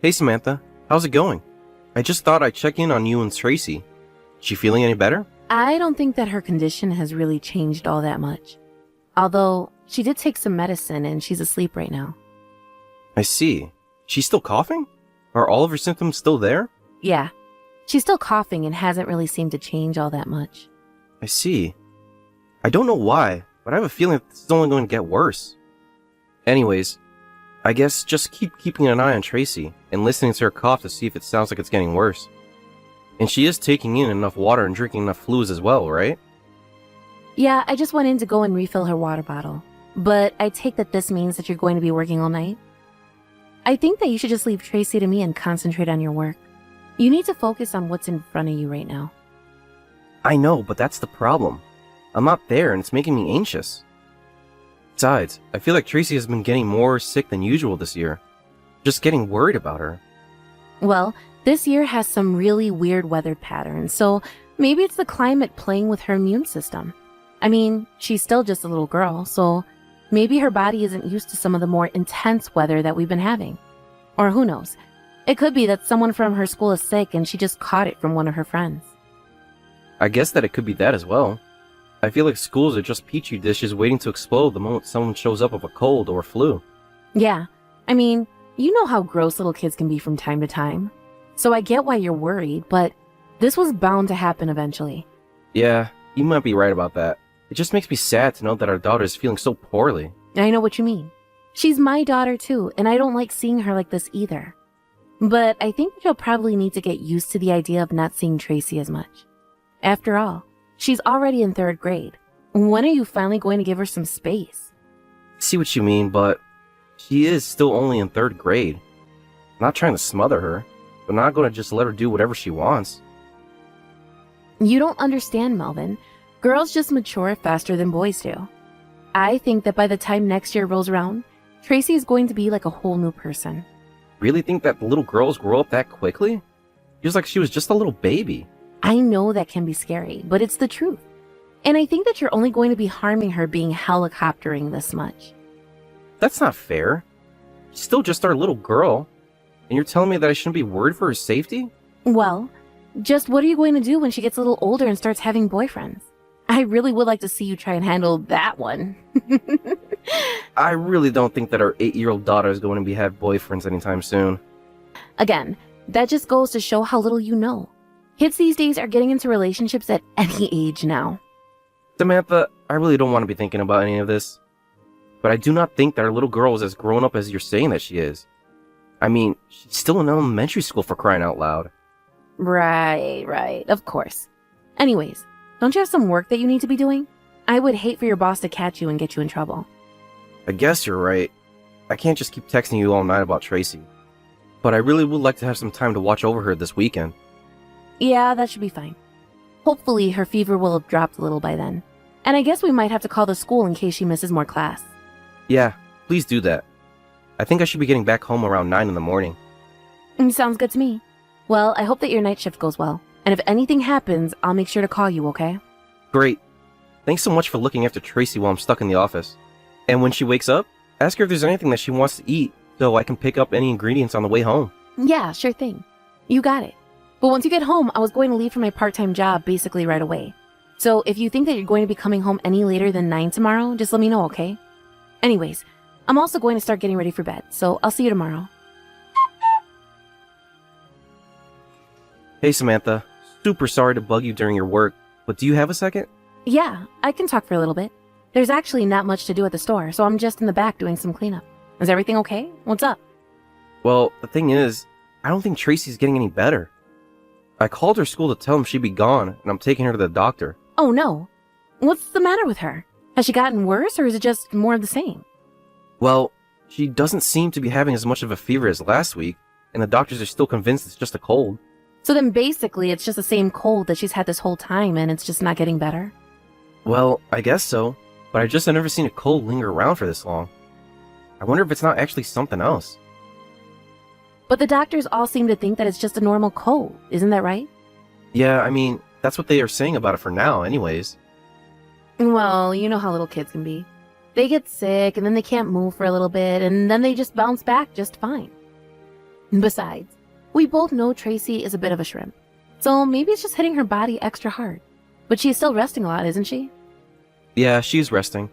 Hey Samantha, how's it going? I just thought I'd check in on you and Tracy. She feeling any better? I don't think that her condition has really changed all that much. Although, she did take some medicine and she's asleep right now. I see. She's still coughing? Are all of her symptoms still there? Yeah, she's still coughing and hasn't really seemed to change all that much. I see. I don't know why, but I have a feeling that this is only going to get worse. Anyways, I guess just keep keeping an eye on Tracy and listening to her cough to see if it sounds like it's getting worse. And she is taking in enough water and drinking enough fluids as well, right? Yeah, I just went in to go and refill her water bottle. But I take that this means that you're going to be working all night? I think that you should just leave Tracy to me and concentrate on your work. You need to focus on what's in front of you right now. I know, but that's the problem. I'm not there and it's making me anxious. Besides, I feel like Tracy has been getting more sick than usual this year. Just getting worried about her. Well, this year has some really weird weather patterns, so maybe it's the climate playing with her immune system. I mean, she's still just a little girl, so maybe her body isn't used to some of the more intense weather that we've been having. Or who knows? It could be that someone from her school is sick and she just caught it from one of her friends. I guess that it could be that as well. I feel like schools are just petri dishes waiting to explode the moment someone shows up with a cold or flu. Yeah, I mean, you know how gross little kids can be from time to time. So I get why you're worried, but this was bound to happen eventually. Yeah, you might be right about that. It just makes me sad to know that our daughter is feeling so poorly. I know what you mean. She's my daughter too, and I don't like seeing her like this either. But I think that you'll probably need to get used to the idea of not seeing Tracy as much. After all, she's already in 3rd grade. When are you finally going to give her some space? I see what you mean, but she is still only in 3rd grade. I'm not trying to smother her, but I'm not going to just let her do whatever she wants. You don't understand, Melvin. Girls just mature faster than boys do. I think that by the time next year rolls around, Tracy is going to be like a whole new person. Really think that little girls grow up that quickly? Feels like she was just a little baby. I know that can be scary, but it's the truth. And I think that you're only going to be harming her being helicoptering this much. That's not fair. She's still just our little girl. And you're telling me that I shouldn't be worried for her safety? Well, just what are you going to do when she gets a little older and starts having boyfriends? I really would like to see you try and handle that one. I really don't think that our 8-year-old daughter is going to have boyfriends anytime soon. Again, that just goes to show how little you know. Kids these days are getting into relationships at any age now. Samantha, I really don't want to be thinking about any of this. But I do not think that our little girl is as grown up as you're saying that she is. I mean, she's still in elementary school, for crying out loud. Right, of course. Anyways, don't you have some work that you need to be doing? I would hate for your boss to catch you and get you in trouble. I guess you're right. I can't just keep texting you all night about Tracy. But I really would like to have some time to watch over her this weekend. Yeah, that should be fine. Hopefully her fever will have dropped a little by then. And I guess we might have to call the school in case she misses more class. Yeah, please do that. I think I should be getting back home around 9 in the morning. Sounds good to me. Well, I hope that your night shift goes well. And if anything happens, I'll make sure to call you, okay? Great. Thanks so much for looking after Tracy while I'm stuck in the office. And when she wakes up, ask her if there's anything that she wants to eat so I can pick up any ingredients on the way home. Yeah, sure thing. You got it. But once you get home, I was going to leave for my part-time job basically right away. So if you think that you're going to be coming home any later than 9 tomorrow, just let me know, okay? Anyways, I'm also going to start getting ready for bed, so I'll see you tomorrow. Hey Samantha, super sorry to bug you during your work, but do you have a second? Yeah, I can talk for a little bit. There's actually not much to do at the store, so I'm just in the back doing some cleanup. Is everything okay? What's up? Well, the thing is, I don't think Tracy's getting any better. I called her school to tell them she'd be gone, and I'm taking her to the doctor. Oh no. What's the matter with her? Has she gotten worse, or is it just more of the same? Well, she doesn't seem to be having as much of a fever as last week, and the doctors are still convinced it's just a cold. So then basically it's just the same cold that she's had this whole time and it's just not getting better? Well, I guess so, but I just have never seen a cold linger around for this long. I wonder if it's not actually something else. But the doctors all seem to think that it's just a normal cold, isn't that right? Yeah, I mean, that's what they are saying about it for now anyways. Well, you know how little kids can be. They get sick and then they can't move for a little bit and then they just bounce back just fine. Besides, we both know Tracy is a bit of a shrimp. So maybe it's just hitting her body extra hard. But she's still resting a lot, isn't she? Yeah, she's resting.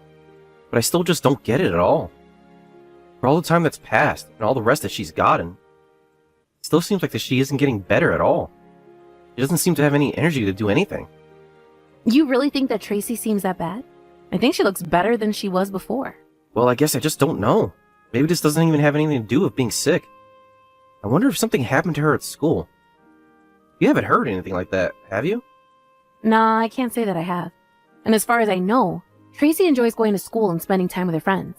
But I still just don't get it at all. For all the time that's passed, and all the rest that she's gotten, it still seems like that she isn't getting better at all. She doesn't seem to have any energy to do anything. You really think that Tracy seems that bad? I think she looks better than she was before. Well, I guess I just don't know. Maybe this doesn't even have anything to do with being sick. I wonder if something happened to her at school. You haven't heard anything like that, have you? Nah, I can't say that I have. And as far as I know, Tracy enjoys going to school and spending time with her friends.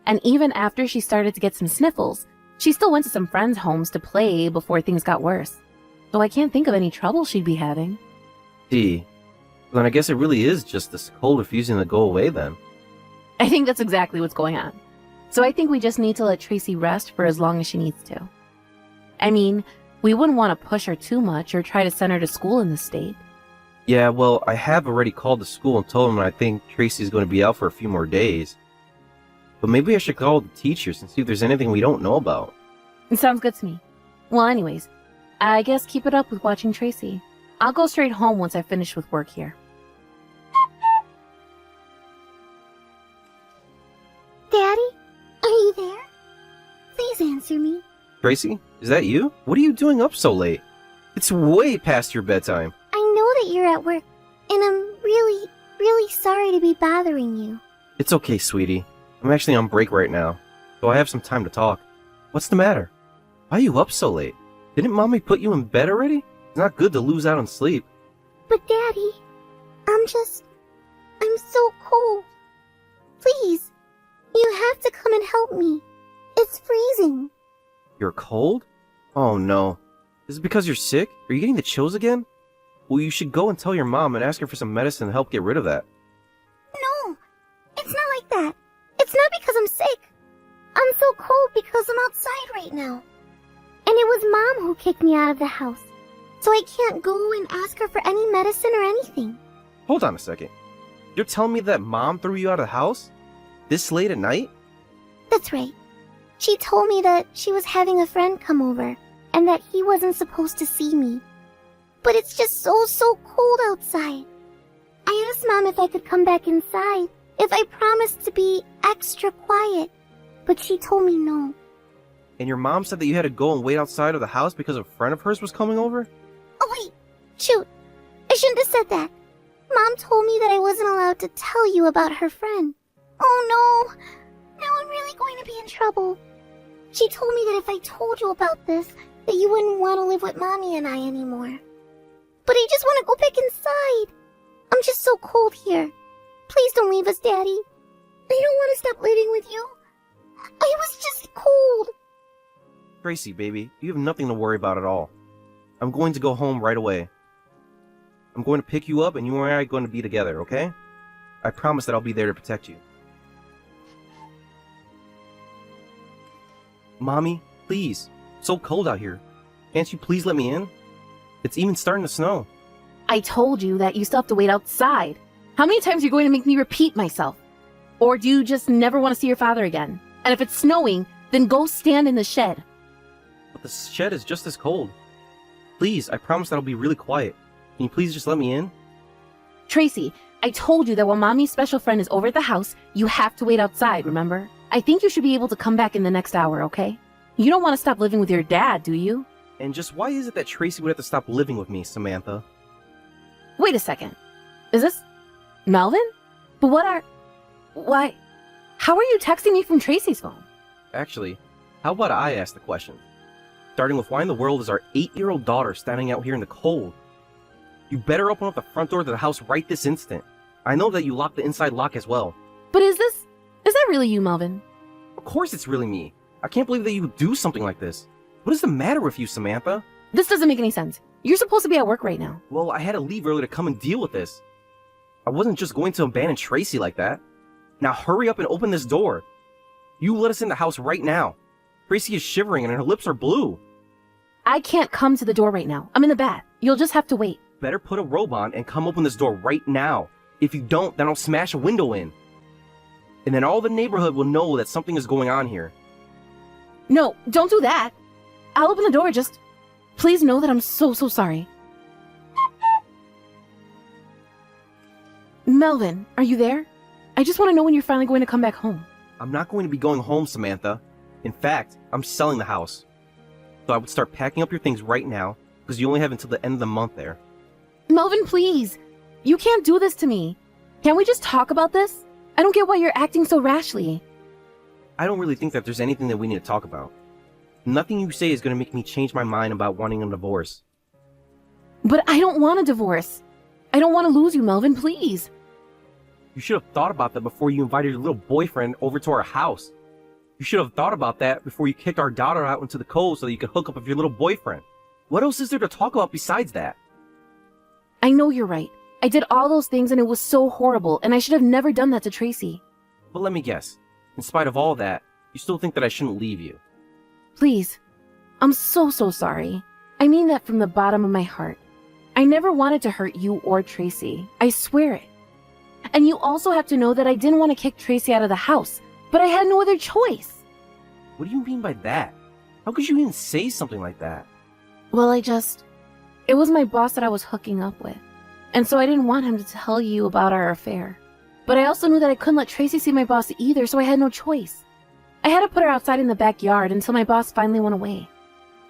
And even after she started to get some sniffles, she still went to some friends' homes to play before things got worse. So I can't think of any trouble she'd be having. Gee. Then I guess it really is just this cold refusing to go away then. I think that's exactly what's going on. So I think we just need to let Tracy rest for as long as she needs to. I mean, we wouldn't want to push her too much or try to send her to school in this state. Yeah, well, I have already called the school and told them I think Tracy's going to be out for a few more days. But maybe I should call the teachers and see if there's anything we don't know about. It sounds good to me. Well, anyways, I guess keep it up with watching Tracy. I'll go straight home once I finish with work here. Daddy, are you there? Please answer me. Tracy, is that you? What are you doing up so late? It's way past your bedtime. I know that you're at work, and I'm really, really sorry to be bothering you. It's okay, sweetie. I'm actually on break right now, so I have some time to talk. What's the matter? Why are you up so late? Didn't Mommy put you in bed already? It's not good to lose out on sleep. But Daddy, I'm so cold. Please, you have to come and help me. It's freezing. You're cold? Oh no. Is it because you're sick? Are you getting the chills again? Well, you should go and tell your mom and ask her for some medicine to help get rid of that. No, it's not like that. It's not because I'm sick. I'm so cold because I'm outside right now. And it was Mom who kicked me out of the house. So I can't go and ask her for any medicine or anything. Hold on a second. You're telling me that Mom threw you out of the house? This late at night? That's right. She told me that she was having a friend come over and that he wasn't supposed to see me. But it's just so cold outside. I asked Mom if I could come back inside, if I promised to be extra quiet, but she told me no. And your mom said that you had to go and wait outside of the house because a friend of hers was coming over? Oh wait, shoot, I shouldn't have said that. Mom told me that I wasn't allowed to tell you about her friend. Oh no, now I'm really going to be in trouble. She told me that if I told you about this, that you wouldn't want to live with Mommy and I anymore. But I just want to go back inside. I'm just so cold here. Please don't leave us, Daddy. I don't want to stop living with you. I was just cold. Tracy, baby, you have nothing to worry about at all. I'm going to go home right away. I'm going to pick you up and you and I are going to be together, okay? I promise that I'll be there to protect you. Mommy, please. It's so cold out here. Can't you please let me in? It's even starting to snow. I told you that you still have to wait outside. How many times are you going to make me repeat myself? Or do you just never want to see your father again? And if it's snowing, then go stand in the shed. But the shed is just as cold. Please, I promise that I'll be really quiet. Can you please just let me in? Tracy, I told you that while Mommy's special friend is over at the house, you have to wait outside, remember? I think you should be able to come back in the next hour, okay? You don't want to stop living with your dad, do you? And just why is it that Tracy would have to stop living with me, Samantha? Wait a second. Is this Melvin? But why? How are you texting me from Tracy's phone? Actually, how about I ask the question? Starting with why in the world is our 8-year-old daughter standing out here in the cold? You better open up the front door to the house right this instant. I know that you locked the inside lock as well. But is that really you, Melvin? Of course it's really me. I can't believe that you would do something like this. What is the matter with you, Samantha? This doesn't make any sense. You're supposed to be at work right now. Well, I had to leave early to come and deal with this. I wasn't just going to abandon Tracy like that. Now hurry up and open this door. You let us in the house right now. Tracy is shivering and her lips are blue. I can't come to the door right now. I'm in the bath. You'll just have to wait. Better put a robe on and come open this door right now. If you don't, then I'll smash a window in. And then all the neighborhood will know that something is going on here. No, don't do that. I'll open the door, just please know that I'm so sorry. Melvin, are you there? I just want to know when you're finally going to come back home. I'm not going to be going home, Samantha. In fact, I'm selling the house. So I would start packing up your things right now, because you only have until the end of the month there. Melvin, please. You can't do this to me. Can't we just talk about this? I don't get why you're acting so rashly. I don't really think that there's anything that we need to talk about. Nothing you say is going to make me change my mind about wanting a divorce. But I don't want a divorce. I don't want to lose you, Melvin, please. You should have thought about that before you invited your little boyfriend over to our house. You should have thought about that before you kicked our daughter out into the cold so that you could hook up with your little boyfriend. What else is there to talk about besides that? I know you're right. I did all those things and it was so horrible, and I should have never done that to Tracy. But let me guess. In spite of all that, you still think that I shouldn't leave you. Please. I'm so sorry. I mean that from the bottom of my heart. I never wanted to hurt you or Tracy. I swear it. And you also have to know that I didn't want to kick Tracy out of the house, but I had no other choice. What do you mean by that? How could you even say something like that? Well, it was my boss that I was hooking up with. And so I didn't want him to tell you about our affair. But I also knew that I couldn't let Tracy see my boss either, so I had no choice. I had to put her outside in the backyard until my boss finally went away.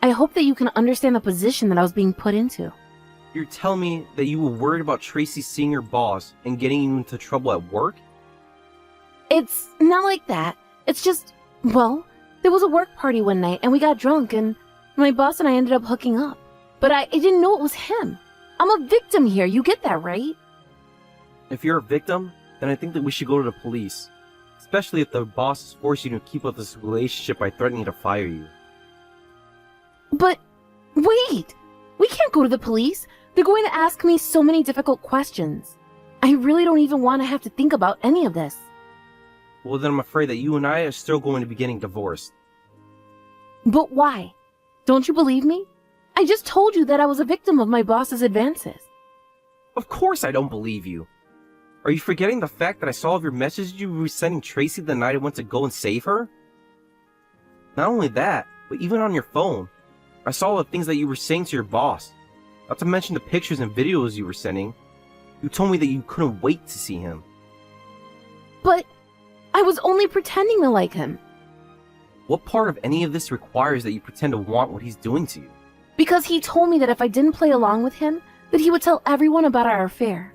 I hope that you can understand the position that I was being put into. You're telling me that you were worried about Tracy seeing your boss and getting you into trouble at work? It's not like that. It's just, well, there was a work party one night and we got drunk and my boss and I ended up hooking up. But I didn't know it was him. I'm a victim here, you get that, right? If you're a victim, then I think that we should go to the police. Especially if the boss is forcing you to keep up this relationship by threatening to fire you. But, wait! We can't go to the police. They're going to ask me so many difficult questions. I really don't even want to have to think about any of this. Well, then I'm afraid that you and I are still going to be getting divorced. But why? Don't you believe me? I just told you that I was a victim of my boss's advances. Of course I don't believe you. Are you forgetting the fact that I saw all of your messages you were sending Tracy the night I went to go and save her? Not only that, but even on your phone, I saw all the things that you were saying to your boss. Not to mention the pictures and videos you were sending. You told me that you couldn't wait to see him. But I was only pretending to like him. What part of any of this requires that you pretend to want what he's doing to you? Because he told me that if I didn't play along with him, that he would tell everyone about our affair.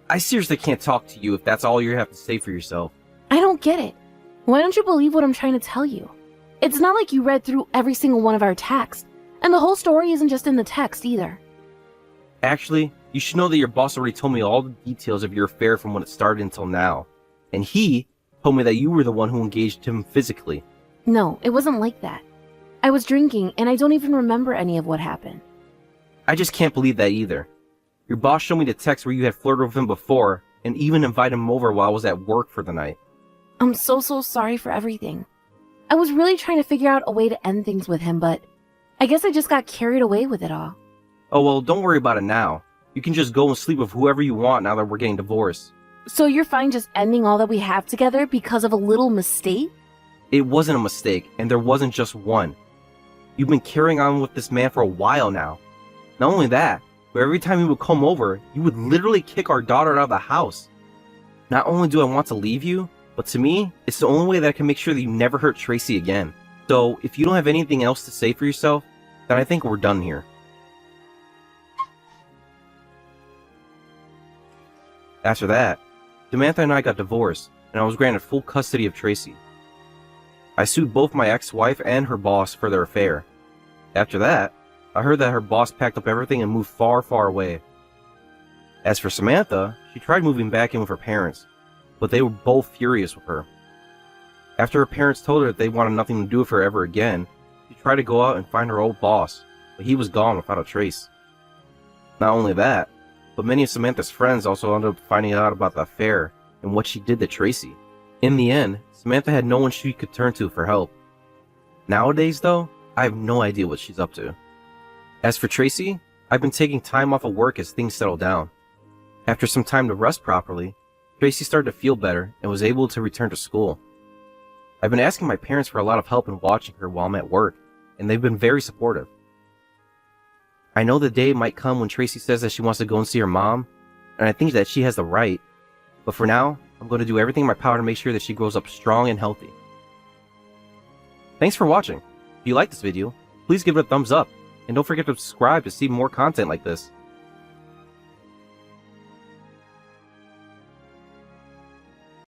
I seriously can't talk to you if that's all you have to say for yourself. I don't get it. Why don't you believe what I'm trying to tell you? It's not like you read through every single one of our texts, and the whole story isn't just in the text either. Actually, you should know that your boss already told me all the details of your affair from when it started until now. And he told me that you were the one who engaged him physically. No, it wasn't like that. I was drinking, and I don't even remember any of what happened. I just can't believe that either. Your boss showed me the text where you had flirted with him before, and even invited him over while I was at work for the night. I'm so sorry for everything. I was really trying to figure out a way to end things with him, but I guess I just got carried away with it all. Oh well, don't worry about it now. You can just go and sleep with whoever you want now that we're getting divorced. So you're fine just ending all that we have together because of a little mistake? It wasn't a mistake, and there wasn't just one. You've been carrying on with this man for a while now. Not only that, but every time he would come over, you would literally kick our daughter out of the house. Not only do I want to leave you, but to me, it's the only way that I can make sure that you never hurt Tracy again. So, if you don't have anything else to say for yourself, then I think we're done here. After that, Samantha and I got divorced, and I was granted full custody of Tracy. I sued both my ex-wife and her boss for their affair. After that, I heard that her boss packed up everything and moved far, far away. As for Samantha, she tried moving back in with her parents, but they were both furious with her. After her parents told her that they wanted nothing to do with her ever again, she tried to go out and find her old boss, but he was gone without a trace. Not only that, but many of Samantha's friends also ended up finding out about the affair and what she did to Tracy. In the end, Samantha had no one she could turn to for help. Nowadays, though, I have no idea what she's up to. As for Tracy, I've been taking time off of work as things settle down. After some time to rest properly, Tracy started to feel better and was able to return to school. I've been asking my parents for a lot of help in watching her while I'm at work, and they've been very supportive. I know the day might come when Tracy says that she wants to go and see her mom, and I think that she has the right, but for now, I'm going to do everything in my power to make sure that she grows up strong and healthy. Thanks for watching. If you like this video, please give it a thumbs up, and don't forget to subscribe to see more content like this.